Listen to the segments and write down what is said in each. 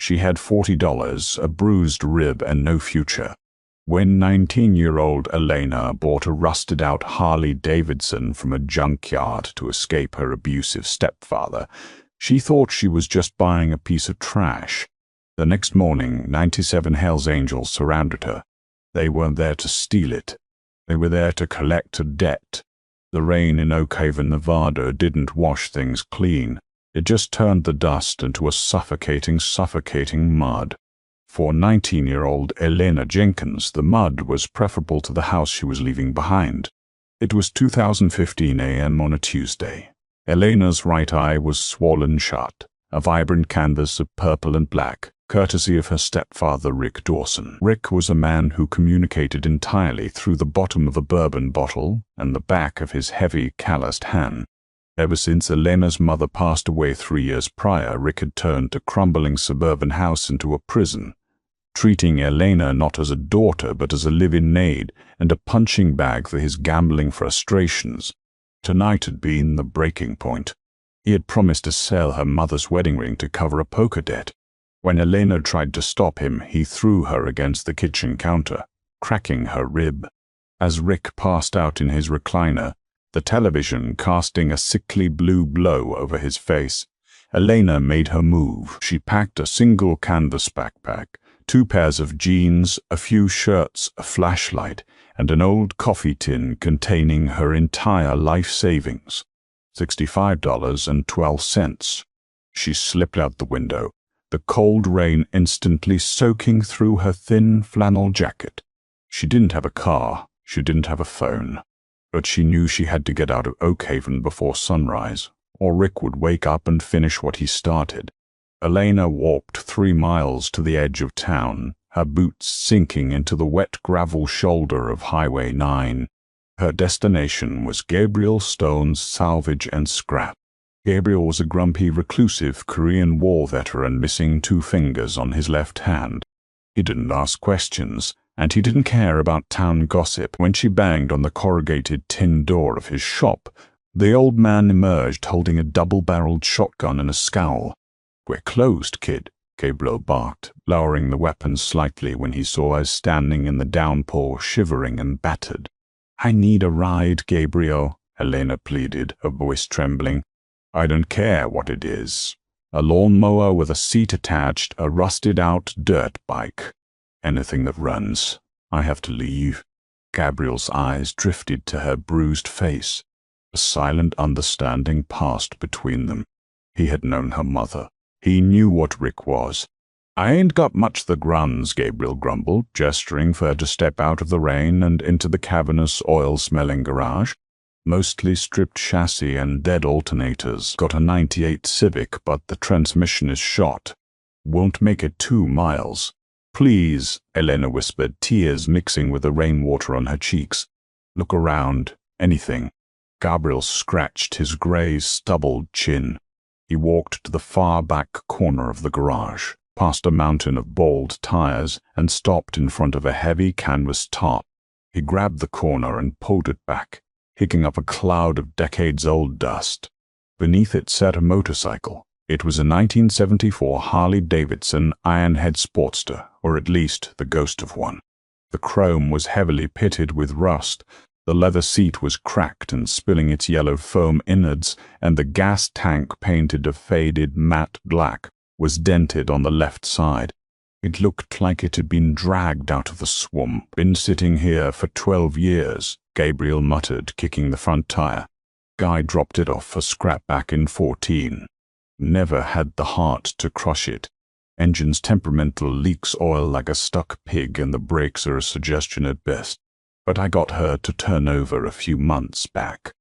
She had $40, a bruised rib, and no future. When 19-year-old Elena bought a rusted-out Harley-Davidson from a junkyard to escape her abusive stepfather, she thought she was just buying a piece of trash. The next morning, 97 Hells Angels surrounded her. They weren't there to steal it. They were there to collect a debt. The rain in Oak Haven, Nevada didn't wash things clean. It just turned the dust into a suffocating mud. For 19-year-old Elena Jenkins, the mud was preferable to the house she was leaving behind. It was 2:15 a.m. on a Tuesday. Elena's right eye was swollen shut, a vibrant canvas of purple and black, courtesy of her stepfather, Rick Dawson. Rick was a man who communicated entirely through the bottom of a bourbon bottle and the back of his heavy, calloused hand. Ever since Elena's mother passed away 3 years prior, Rick had turned a crumbling suburban house into a prison, treating Elena not as a daughter but as a live-in maid and a punching bag for his gambling frustrations. Tonight had been the breaking point. He had promised to sell her mother's wedding ring to cover a poker debt. When Elena tried to stop him, he threw her against the kitchen counter, cracking her rib. As Rick passed out in his recliner, the television casting a sickly blue glow over his face, Elena made her move. She packed a single canvas backpack, 2 pairs of jeans, a few shirts, a flashlight, and an old coffee tin containing her entire life savings, $65.12. She slipped out the window, the cold rain instantly soaking through her thin flannel jacket. She didn't have a car, she didn't have a phone, but she knew she had to get out of Oak Haven before sunrise, or Rick would wake up and finish what he started. Elena walked 3 miles to the edge of town, her boots sinking into the wet gravel shoulder of Highway 9. Her destination was Gabriel Stone's Salvage and Scrap. Gabriel was a grumpy, reclusive Korean War veteran missing 2 fingers on his left hand. He didn't ask questions, and he didn't care about town gossip. When she banged on the corrugated tin door of his shop, the old man emerged holding a double-barreled shotgun and a scowl. "We're closed, kid," Gabriel barked, lowering the weapon slightly when he saw us standing in the downpour, shivering and battered. "I need a ride, Gabriel," Elena pleaded, her voice trembling. "I don't care what it is. A lawnmower with a seat attached, a rusted-out dirt bike. Anything that runs. I have to leave." Gabriel's eyes drifted to her bruised face. A silent understanding passed between them. He had known her mother. He knew what Rick was. "I ain't got much the gruns," Gabriel grumbled, gesturing for her to step out of the rain and into the cavernous, oil-smelling garage. Mostly stripped chassis and dead alternators. Got a '98 Civic, but the transmission is shot. Won't make it 2 miles. "Please," Elena whispered, tears mixing with the rainwater on her cheeks. "Look around. Anything." Gabriel scratched his gray, stubbled chin. He walked to the far back corner of the garage, past a mountain of bald tires, and stopped in front of a heavy canvas tarp. He grabbed the corner and pulled it back, kicking up a cloud of decades-old dust. Beneath it sat a motorcycle. It was a 1974 Harley-Davidson Ironhead Sportster, or at least the ghost of one. The chrome was heavily pitted with rust, the leather seat was cracked and spilling its yellow foam innards, and the gas tank, painted a faded matte black, was dented on the left side. It looked like it had been dragged out of the swamp. "Been sitting here for 12 years, Gabriel muttered, kicking the front tire. Guy dropped it off for scrap back in 14. Never had the heart to crush it. Engine's temperamental, leaks oil like a stuck pig, and the brakes are a suggestion at best. But I got her to turn over a few months back."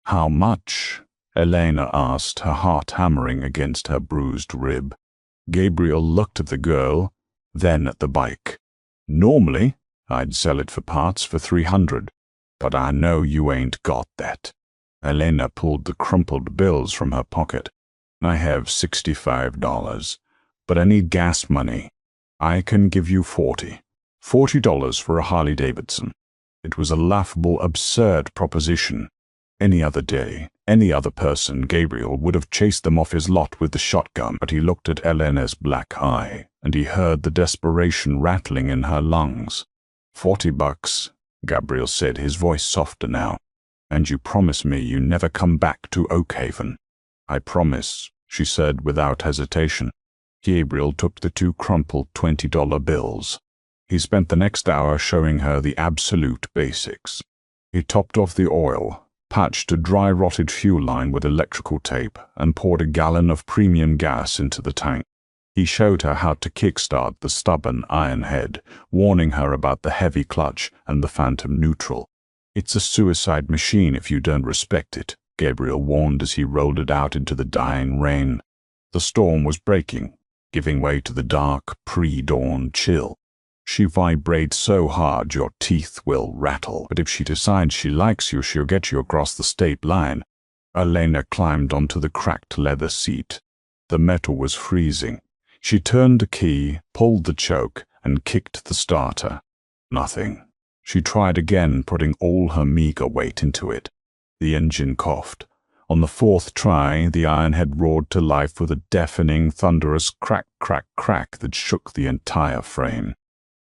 "How much?" Elena asked, her heart hammering against her bruised rib. Gabriel looked at the girl, then at the bike. "Normally, I'd sell it for parts for 300, but I know you ain't got that." Elena pulled the crumpled bills from her pocket. "I have $65, but I need gas money. I can give you 40. $40 for a Harley-Davidson." It was a laughable, absurd proposition. Any other day, any other person, Gabriel would have chased them off his lot with the shotgun, but he looked at Elena's black eye and he heard the desperation rattling in her lungs. $40, Gabriel said, his voice softer now. And you promise me you never come back to Oakhaven. I promise, she said without hesitation. Gabriel took the 2 crumpled $20 bills. He spent the next hour showing her the absolute basics. He topped off the oil, patched a dry rotted fuel line with electrical tape, and poured a gallon of premium gas into the tank. He showed her how to kickstart the stubborn iron head, warning her about the heavy clutch and the phantom neutral. It's a suicide machine if you don't respect it, Gabriel warned as he rolled it out into the dying rain. The storm was breaking, giving way to the dark, pre-dawn chill. She vibrates so hard your teeth will rattle, but if she decides she likes you, she'll get you across the state line. Elena climbed onto the cracked leather seat. The metal was freezing. She turned the key, pulled the choke, and kicked the starter. Nothing. She tried again, putting all her meager weight into it. The engine coughed. On the 4th try, the iron head roared to life with a deafening, thunderous crack, crack, crack that shook the entire frame.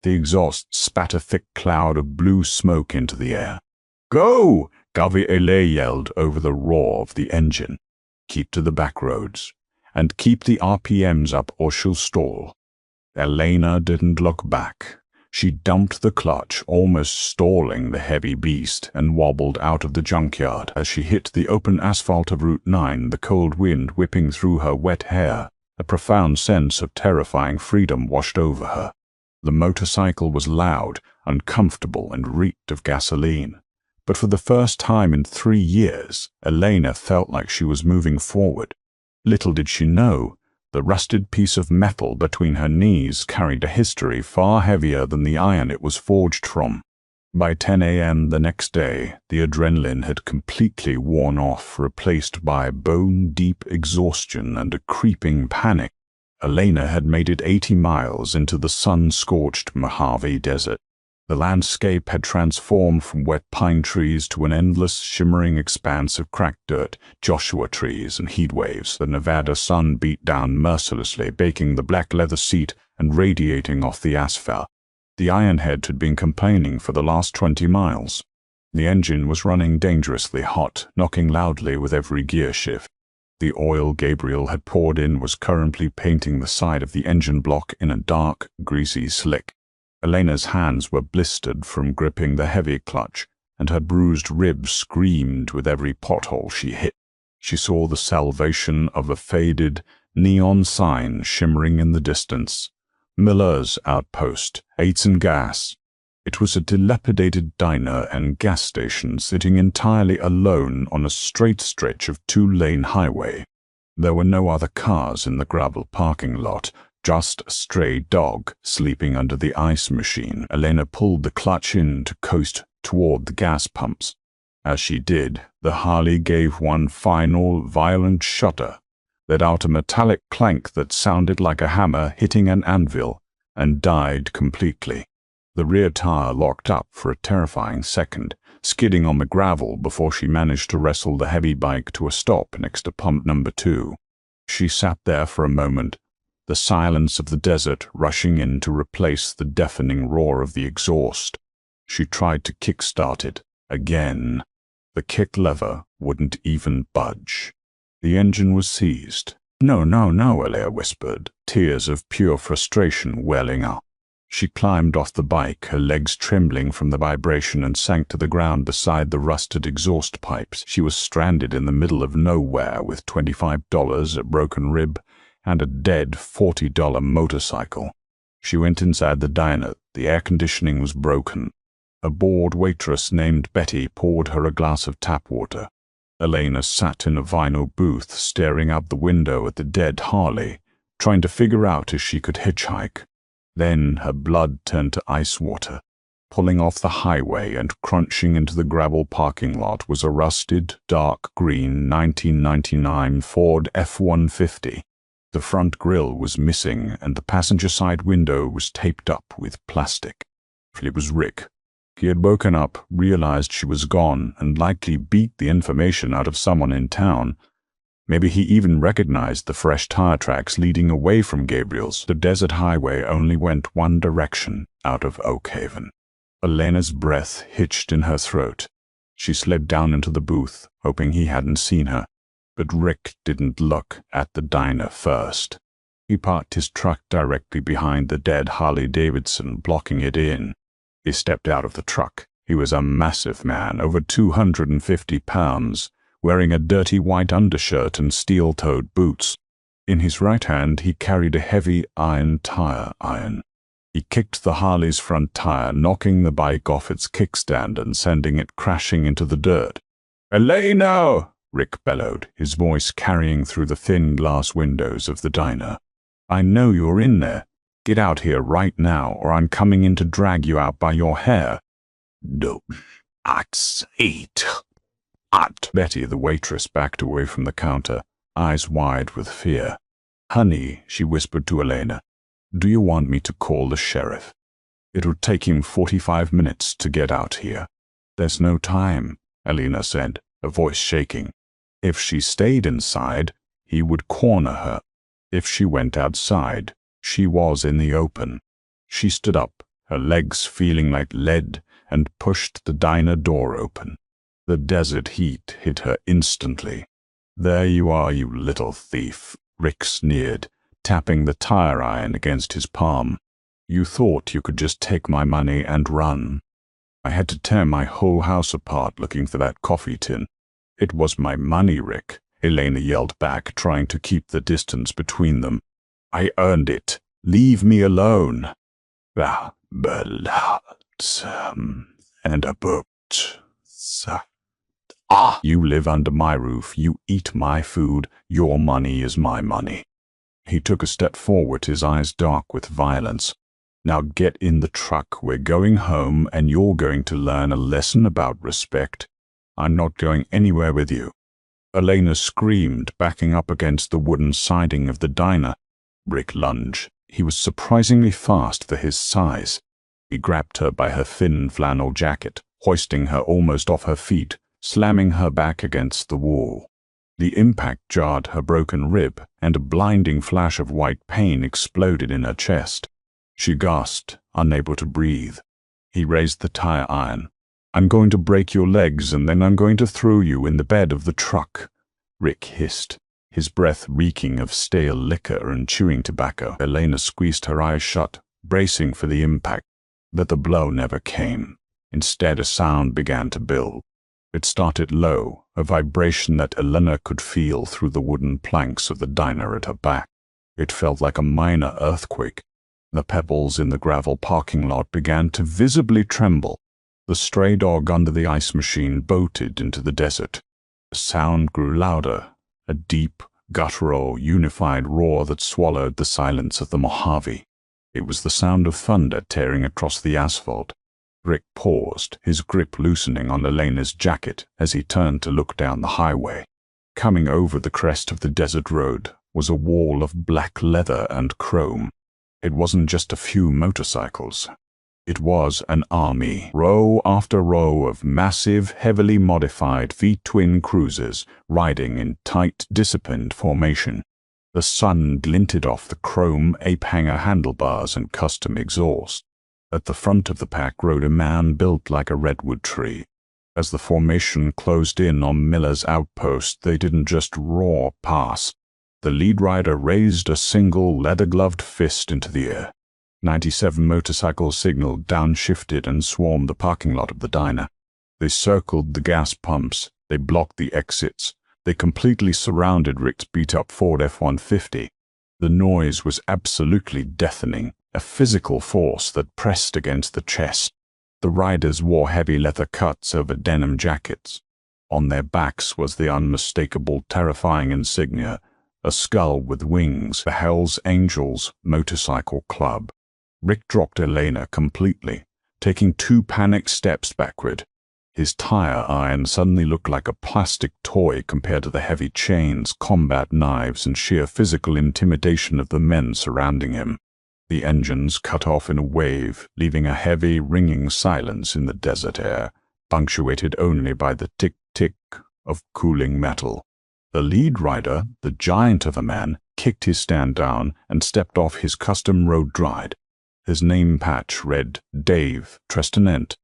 The exhaust spat a thick cloud of blue smoke into the air. "Go!" Gabriel yelled over the roar of the engine. "Keep to the back roads, and keep the RPMs up or she'll stall." Elena didn't look back. She dumped the clutch, almost stalling the heavy beast, and wobbled out of the junkyard. As she hit the open asphalt of Route 9, the cold wind whipping through her wet hair, a profound sense of terrifying freedom washed over her. The motorcycle was loud, uncomfortable, and reeked of gasoline. But for the first time in 3 years, Elena felt like she was moving forward. Little did she know, the rusted piece of metal between her knees carried a history far heavier than the iron it was forged from. By 10 a.m. the next day, the adrenaline had completely worn off, replaced by bone-deep exhaustion and a creeping panic. Elena had made it 80 miles into the sun-scorched Mojave Desert. The landscape had transformed from wet pine trees to an endless, shimmering expanse of cracked dirt, Joshua trees, and heat waves. The Nevada sun beat down mercilessly, baking the black leather seat and radiating off the asphalt. The ironhead had been complaining for the last 20 miles. The engine was running dangerously hot, knocking loudly with every gear shift. The oil Gabriel had poured in was currently painting the side of the engine block in a dark, greasy slick. Elena's hands were blistered from gripping the heavy clutch, and her bruised ribs screamed with every pothole she hit. She saw the salvation of a faded, neon sign shimmering in the distance. Miller's Outpost, Eights and Gas. It was a dilapidated diner and gas station sitting entirely alone on a straight stretch of 2-lane highway. There were no other cars in the gravel parking lot, just a stray dog sleeping under the ice machine. Elena pulled the clutch in to coast toward the gas pumps. As she did, the Harley gave one final, violent shudder, let out a metallic clank that sounded like a hammer hitting an anvil, and died completely. The rear tire locked up for a terrifying second, skidding on the gravel before she managed to wrestle the heavy bike to a stop next to pump number 2. She sat there for a moment, the silence of the desert rushing in to replace the deafening roar of the exhaust. She tried to kickstart it again. The kick lever wouldn't even budge. The engine was seized. "No, no, no," Elena whispered, tears of pure frustration welling up. She climbed off the bike, her legs trembling from the vibration, and sank to the ground beside the rusted exhaust pipes. She was stranded in the middle of nowhere with $25, a broken rib, and a dead $40 motorcycle. She went inside the diner. The air conditioning was broken. A bored waitress named Betty poured her a glass of tap water. Elena sat in a vinyl booth, staring out the window at the dead Harley, trying to figure out if she could hitchhike. Then her blood turned to ice water. Pulling off the highway and crunching into the gravel parking lot was a rusted, dark green 1999 Ford F-150. The front grille was missing, and the passenger side window was taped up with plastic. It was Rick. He had woken up, realized she was gone, and likely beat the information out of someone in town. Maybe he even recognized the fresh tire tracks leading away from Gabriel's. The desert highway only went one direction, out of Oakhaven. Elena's breath hitched in her throat. She slid down into the booth, hoping he hadn't seen her. But Rick didn't look at the diner first. He parked his truck directly behind the dead Harley-Davidson, blocking it in. He stepped out of the truck. He was a massive man, over 250 pounds, wearing a dirty white undershirt and steel-toed boots. In his right hand, he carried a heavy iron tire iron. He kicked the Harley's front tire, knocking the bike off its kickstand and sending it crashing into the dirt. "Elena!" Rick bellowed, his voice carrying through the thin glass windows of the diner. "I know you're in there. Get out here right now, or I'm coming in to drag you out by your hair." "No, that's it." Betty, the waitress, backed away from the counter, eyes wide with fear. "Honey," she whispered to Elena, "do you want me to call the sheriff? It would take him 45 minutes to get out here." "There's no time," Elena said, her voice shaking. If she stayed inside, he would corner her. If she went outside, she was in the open. She stood up, her legs feeling like lead, and pushed the diner door open. The desert heat hit her instantly. "There you are, you little thief," Rick sneered, tapping the tire iron against his palm. "You thought you could just take my money and run. I had to tear my whole house apart looking for that coffee tin." "It was my money, Rick," Elena yelled back, trying to keep the distance between them. "I earned it. Leave me alone." And a boat. "You live under my roof, you eat my food, your money is my money." He took a step forward, his eyes dark with violence. "Now get in the truck, we're going home, and you're going to learn a lesson about respect. I'm not going anywhere with you." Elena screamed, backing up against the wooden siding of the diner. Rick lunged. He was surprisingly fast for his size. He grabbed her by her thin flannel jacket, hoisting her almost off her feet, slamming her back against the wall. The impact jarred her broken rib, and a blinding flash of white pain exploded in her chest. She gasped, unable to breathe. He raised the tire iron. "I'm going to break your legs, and then I'm going to throw you in the bed of the truck," Rick hissed, his breath reeking of stale liquor and chewing tobacco. Elena squeezed her eyes shut, bracing for the impact. But the blow never came. Instead, a sound began to build. It started low, a vibration that Elena could feel through the wooden planks of the diner at her back. It felt like a minor earthquake. The pebbles in the gravel parking lot began to visibly tremble. The stray dog under the ice machine bolted into the desert. The sound grew louder, a deep, guttural, unified roar that swallowed the silence of the Mojave. It was the sound of thunder tearing across the asphalt. Rick paused, his grip loosening on Elena's jacket as he turned to look down the highway. Coming over the crest of the desert road was a wall of black leather and chrome. It wasn't just a few motorcycles. It was an army, row after row of massive, heavily modified V-twin cruisers riding in tight, disciplined formation. The sun glinted off the chrome ape-hanger handlebars and custom exhaust. At the front of the pack rode a man built like a redwood tree. As the formation closed in on Miller's outpost, they didn't just roar past. The lead rider raised a single leather-gloved fist into the air. 97 motorcycles signaled, downshifted, and swarmed the parking lot of the diner. They circled the gas pumps. They blocked the exits. They completely surrounded Rick's beat-up Ford F-150. The noise was absolutely deafening, a physical force that pressed against the chest. The riders wore heavy leather cuts over denim jackets. On their backs was the unmistakable, terrifying insignia, a skull with wings, the Hell's Angels Motorcycle Club. Rick dropped Elena completely, taking 2 panicked steps backward. His tire iron suddenly looked like a plastic toy compared to the heavy chains, combat knives, and sheer physical intimidation of the men surrounding him. The engines cut off in a wave, leaving a heavy, ringing silence in the desert air, punctuated only by the tick-tick of cooling metal. The lead rider, the giant of a man, kicked his stand down and stepped off his custom road ride. His name patch read Dave Trestonent.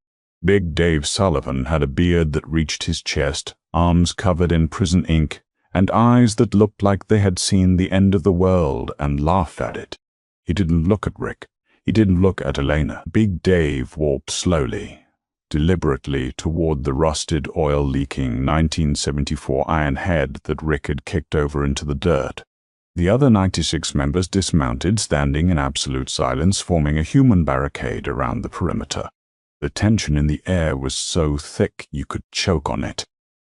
Big Dave Sullivan had a beard that reached his chest, arms covered in prison ink, and eyes that looked like they had seen the end of the world and laughed at it. He didn't look at Rick. He didn't look at Elena. Big Dave walked slowly, deliberately toward the rusted, oil-leaking 1974 iron head that Rick had kicked over into the dirt. The other 96 members dismounted, standing in absolute silence, forming a human barricade around the perimeter. The tension in the air was so thick you could choke on it.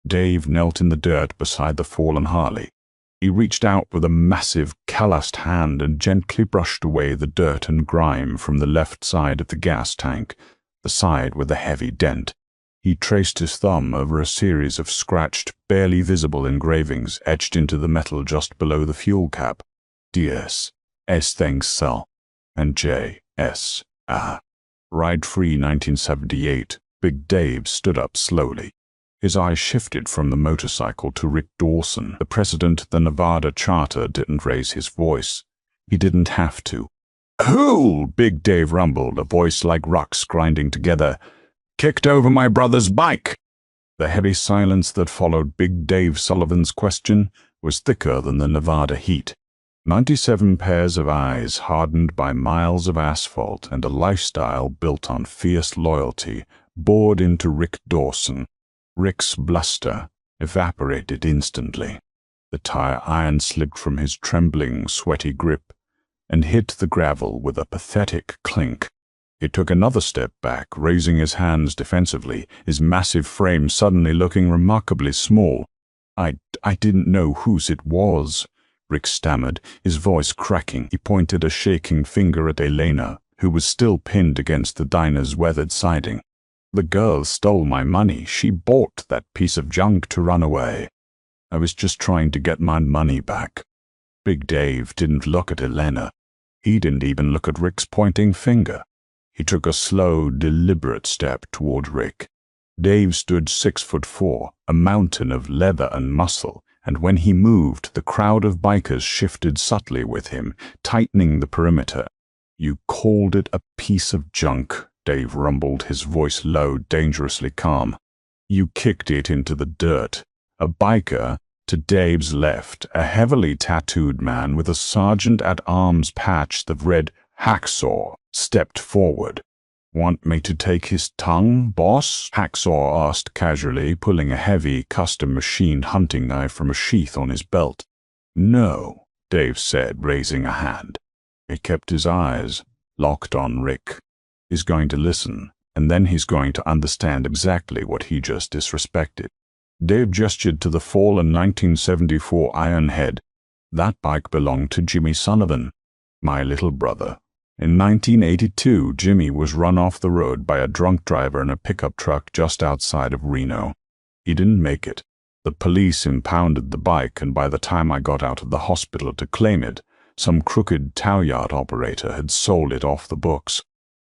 Dave knelt in the dirt beside the fallen Harley. He reached out with a massive, calloused hand and gently brushed away the dirt and grime from the left side of the gas tank, the side with a heavy dent. He traced his thumb over a series of scratched, barely visible engravings etched into the metal just below the fuel cap. DS, S thanks Sal, and J, S, Ride Free 1978. Big Dave stood up slowly. His eyes shifted from the motorcycle to Rick Dawson. The president of the Nevada Charter didn't raise his voice. He didn't have to. "Who?" Big Dave rumbled, a voice like rocks grinding together. "Kicked over my brother's bike." The heavy silence that followed Big Dave Sullivan's question was thicker than the Nevada heat. 97 pairs of eyes hardened by miles of asphalt and a lifestyle built on fierce loyalty bored into Rick Dawson. Rick's bluster evaporated instantly. The tire iron slipped from his trembling, sweaty grip and hit the gravel with a pathetic clink. He took another step back, raising his hands defensively, his massive frame suddenly looking remarkably small. I didn't know whose it was," Rick stammered, his voice cracking. He pointed a shaking finger at Elena, who was still pinned against the diner's weathered siding. "The girl stole my money. She bought that piece of junk to run away. I was just trying to get my money back." Big Dave didn't look at Elena. He didn't even look at Rick's pointing finger. He took a slow, deliberate step toward Rick. Dave stood 6'4", a mountain of leather and muscle, and when he moved, the crowd of bikers shifted subtly with him, tightening the perimeter. "You called it a piece of junk," Dave rumbled, his voice low, dangerously calm. "You kicked it into the dirt." A biker, to Dave's left, a heavily tattooed man with a sergeant-at-arms patch that read Hacksaw, stepped forward. "Want me to take his tongue, boss?" Hacksaw asked casually, pulling a heavy, custom-machined hunting knife from a sheath on his belt. "No," Dave said, raising a hand. He kept his eyes locked on Rick. He's going to listen, and then he's going to understand exactly what he just disrespected. Dave gestured to the fallen 1974 Ironhead. "That bike belonged to Jimmy Sullivan, my little brother. In 1982, Jimmy was run off the road by a drunk driver in a pickup truck just outside of Reno. He didn't make it. The police impounded the bike, and by the time I got out of the hospital to claim it, some crooked tow yard operator had sold it off the books.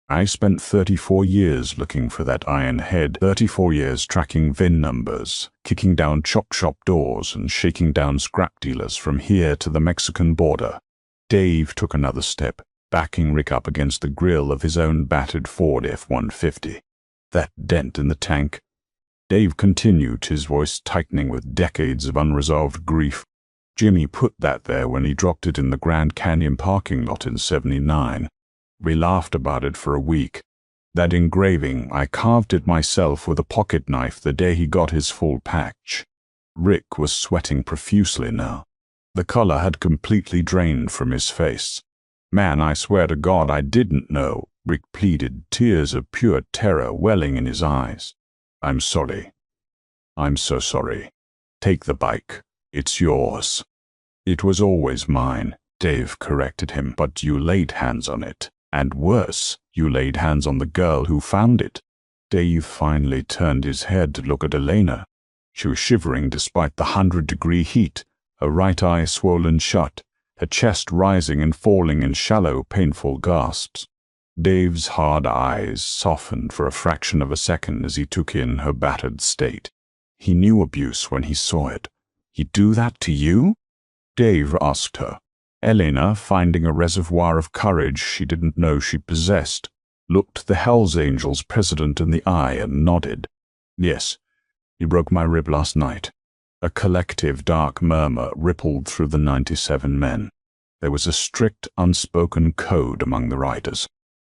I spent 34 years looking for that iron head, 34 years tracking VIN numbers, kicking down chop shop doors and shaking down scrap dealers from here to the Mexican border." Dave took another step, backing Rick up against the grill of his own battered Ford F-150. "That dent in the tank," Dave continued, his voice tightening with decades of unresolved grief. "Jimmy put that there when he dropped it in the Grand Canyon parking lot in '79. We laughed about it for a week. That engraving, I carved it myself with a pocket knife the day he got his full patch." Rick was sweating profusely now. The color had completely drained from his face. "Man, I swear to God I didn't know," Rick pleaded, tears of pure terror welling in his eyes. "I'm sorry. I'm so sorry. Take the bike. It's yours." "It was always mine," Dave corrected him, "but you laid hands on it. And worse, you laid hands on the girl who found it." Dave finally turned his head to look at Elena. She was shivering despite the 100-degree heat, her right eye swollen shut, her chest rising and falling in shallow, painful gasps. Dave's hard eyes softened for a fraction of a second as he took in her battered state. He knew abuse when he saw it. He'd do that to you? Dave asked her. Elena, finding a reservoir of courage she didn't know she possessed, looked the Hells Angels president in the eye and nodded. Yes, he broke my rib last night. A collective dark murmur rippled through the 97 men. There was a strict unspoken code among the riders.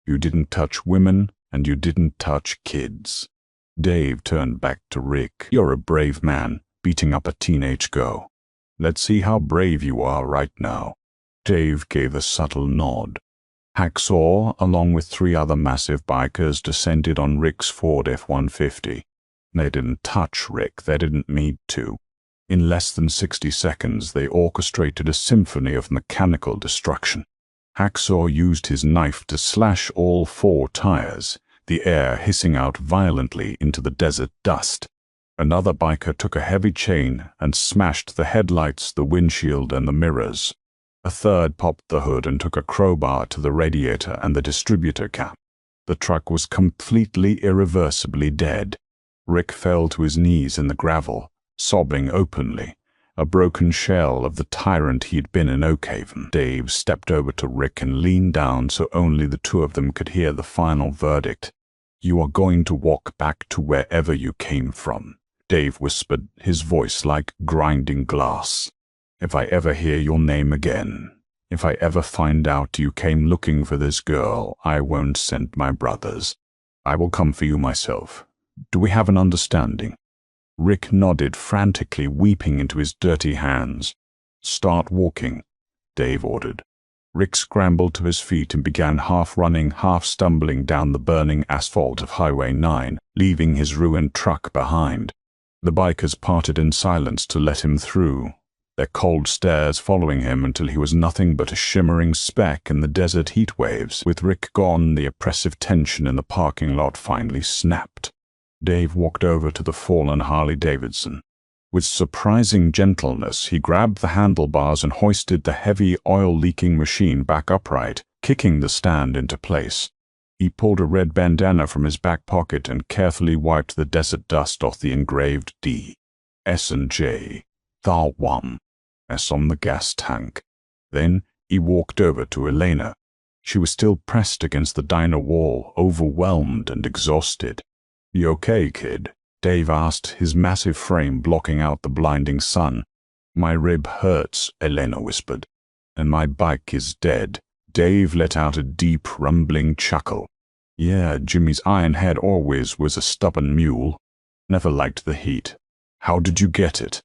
You didn't touch women, and you didn't touch kids. Dave turned back to Rick. You're a brave man, beating up a teenage girl. Let's see how brave you are right now. Dave gave a subtle nod. Hacksaw, along with 3 other massive bikers, descended on Rick's Ford F-150. They didn't touch Rick, they didn't need to. In less than 60 seconds, they orchestrated a symphony of mechanical destruction. Hacksaw used his knife to slash all 4 tires, the air hissing out violently into the desert dust. Another biker took a heavy chain and smashed the headlights, the windshield, and the mirrors. A third popped the hood and took a crowbar to the radiator and the distributor cap. The truck was completely irreversibly dead. Rick fell to his knees in the gravel, sobbing openly, a broken shell of the tyrant he'd been in Oakhaven. Dave stepped over to Rick and leaned down so only the 2 of them could hear the final verdict. You are going to walk back to wherever you came from, Dave whispered, his voice like grinding glass. If I ever hear your name again, if I ever find out you came looking for this girl, I won't send my brothers. I will come for you myself. Do we have an understanding? Rick nodded frantically, weeping into his dirty hands. Start walking, Dave ordered. Rick scrambled to his feet and began half running, half stumbling down the burning asphalt of Highway 9, leaving his ruined truck behind. The bikers parted in silence to let him through, their cold stares following him until he was nothing but a shimmering speck in the desert heat waves. With Rick gone, the oppressive tension in the parking lot finally snapped. Dave walked over to the fallen Harley-Davidson. With surprising gentleness, he grabbed the handlebars and hoisted the heavy, oil-leaking machine back upright, kicking the stand into place. He pulled a red bandana from his back pocket and carefully wiped the desert dust off the engraved D, S and J, Thal 1, S on the gas tank. Then he walked over to Elena. She was still pressed against the diner wall, overwhelmed and exhausted. You okay, kid? Dave asked, his massive frame blocking out the blinding sun. My rib hurts, Elena whispered. And my bike is dead. Dave let out a deep, rumbling chuckle. Yeah, Jimmy's iron head always was a stubborn mule. Never liked the heat. How did you get it?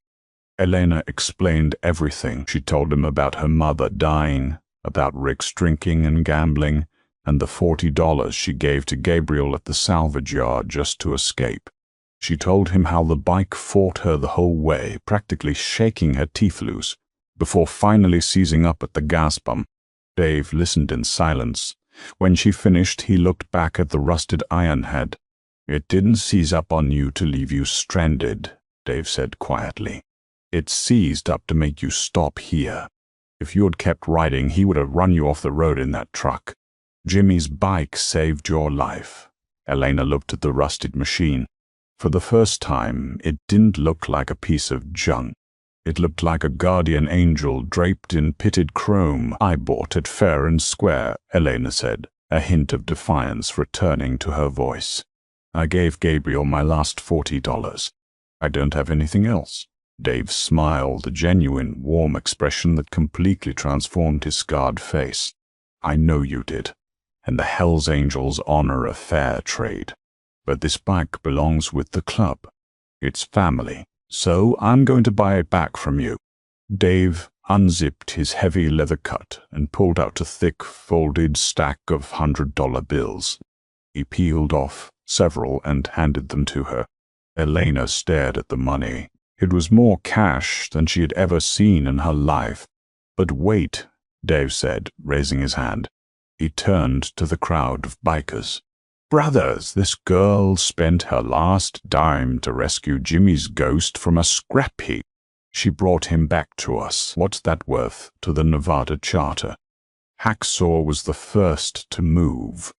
Elena explained everything. She told him about her mother dying, about Rick's drinking and gambling, and the $40 she gave to Gabriel at the salvage yard just to escape. She told him how the bike fought her the whole way, practically shaking her teeth loose, before finally seizing up at the gas pump. Dave listened in silence. When she finished, he looked back at the rusted iron head. It didn't seize up on you to leave you stranded, Dave said quietly. It seized up to make you stop here. If you had kept riding, he would have run you off the road in that truck. Jimmy's bike saved your life. Elena looked at the rusted machine. For the first time, it didn't look like a piece of junk. It looked like a guardian angel draped in pitted chrome. I bought it fair and square, Elena said, a hint of defiance returning to her voice. I gave Gabriel my last $40. I don't have anything else. Dave smiled, a genuine, warm expression that completely transformed his scarred face. I know you did, and the Hells Angels honor a fair trade. But this bike belongs with the club. It's family, so I'm going to buy it back from you. Dave unzipped his heavy leather cut and pulled out a thick, folded stack of $100 bills. He peeled off several and handed them to her. Elena stared at the money. It was more cash than she had ever seen in her life. But wait, Dave said, raising his hand. He turned to the crowd of bikers. Brothers, this girl spent her last dime to rescue Jimmy's ghost from a scrap heap. She brought him back to us. What's that worth to the Nevada Charter? Hacksaw was the first to move.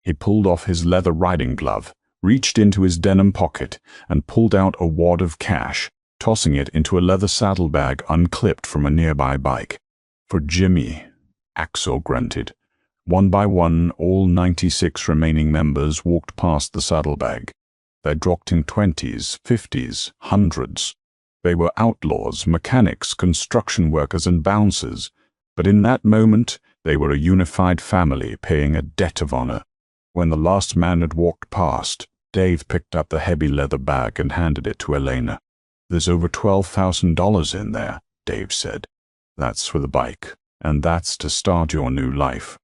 He pulled off his leather riding glove, reached into his denim pocket, and pulled out a wad of cash. tossing it into a leather saddlebag unclipped from a nearby bike. "For Jimmy," Axel grunted. One by one, all 96 remaining members walked past the saddlebag. They dropped in 20s, 50s, 100s. They were outlaws, mechanics, construction workers, and bouncers. But in that moment, they were a unified family paying a debt of honor. When the last man had walked past, Dave picked up the heavy leather bag and handed it to Elena. "There's over $12,000 in there," Dave said. "That's for the bike, and that's to start your new life."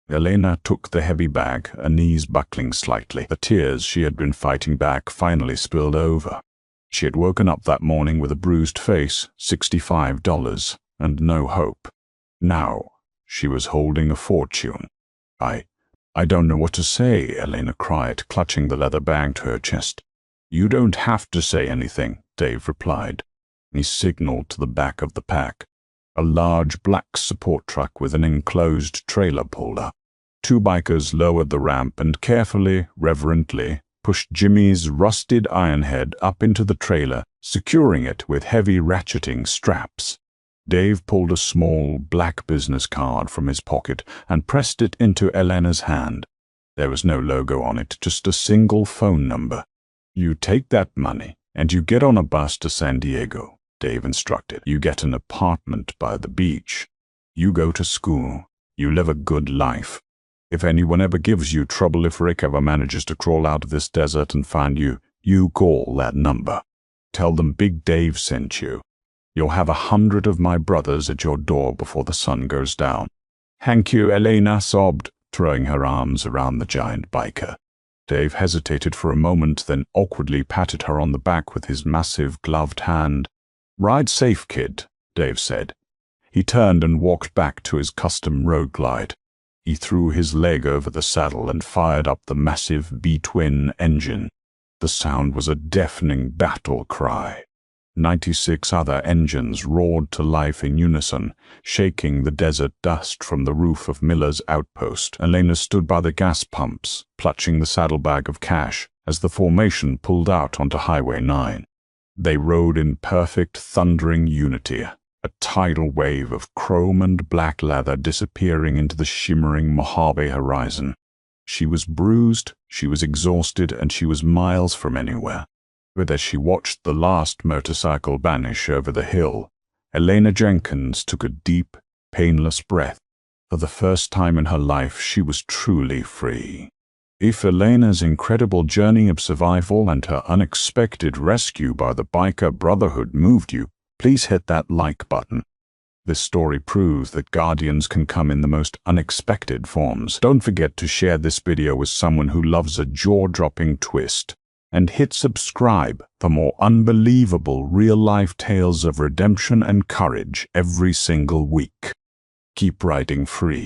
Elena took the heavy bag, her knees buckling slightly. The tears she had been fighting back finally spilled over. She had woken up that morning with a bruised face, $65, and no hope. Now, she was holding a fortune. I don't know what to say," Elena cried, clutching the leather bag to her chest. "You don't have to say anything," Dave replied. He signaled to the back of the pack. A large black support truck with an enclosed trailer pulled up. Two bikers lowered the ramp and carefully, reverently, pushed Jimmy's rusted iron head up into the trailer, securing it with heavy ratcheting straps. Dave pulled a small, black business card from his pocket and pressed it into Elena's hand. There was no logo on it, just a single phone number. "You take that money, and you get on a bus to San Diego," Dave instructed. "You get an apartment by the beach. You go to school. You live a good life. If anyone ever gives you trouble, if Rick ever manages to crawl out of this desert and find you, you call that number. Tell them Big Dave sent you. You'll have 100 of my brothers at your door before the sun goes down." "Thank you," Elena sobbed, throwing her arms around the giant biker. Dave hesitated for a moment, then awkwardly patted her on the back with his massive gloved hand. "Ride safe, kid," Dave said. He turned and walked back to his custom road glide. He threw his leg over the saddle and fired up the massive B-twin engine. The sound was a deafening battle cry. 96 other engines roared to life in unison, shaking the desert dust from the roof of Miller's outpost. Elena stood by the gas pumps, clutching the saddlebag of cash, as the formation pulled out onto Highway 9. They rode in perfect, thundering unity, a tidal wave of chrome and black leather disappearing into the shimmering Mojave horizon. She was bruised, she was exhausted, and she was miles from anywhere. But as she watched the last motorcycle vanish over the hill, Elena Jenkins took a deep, painless breath. For the first time in her life, she was truly free. If Elena's incredible journey of survival and her unexpected rescue by the biker Brotherhood moved you, please hit that like button. This story proves that guardians can come in the most unexpected forms. Don't forget to share this video with someone who loves a jaw-dropping twist. And hit subscribe for more unbelievable real-life tales of redemption and courage every single week. Keep riding free.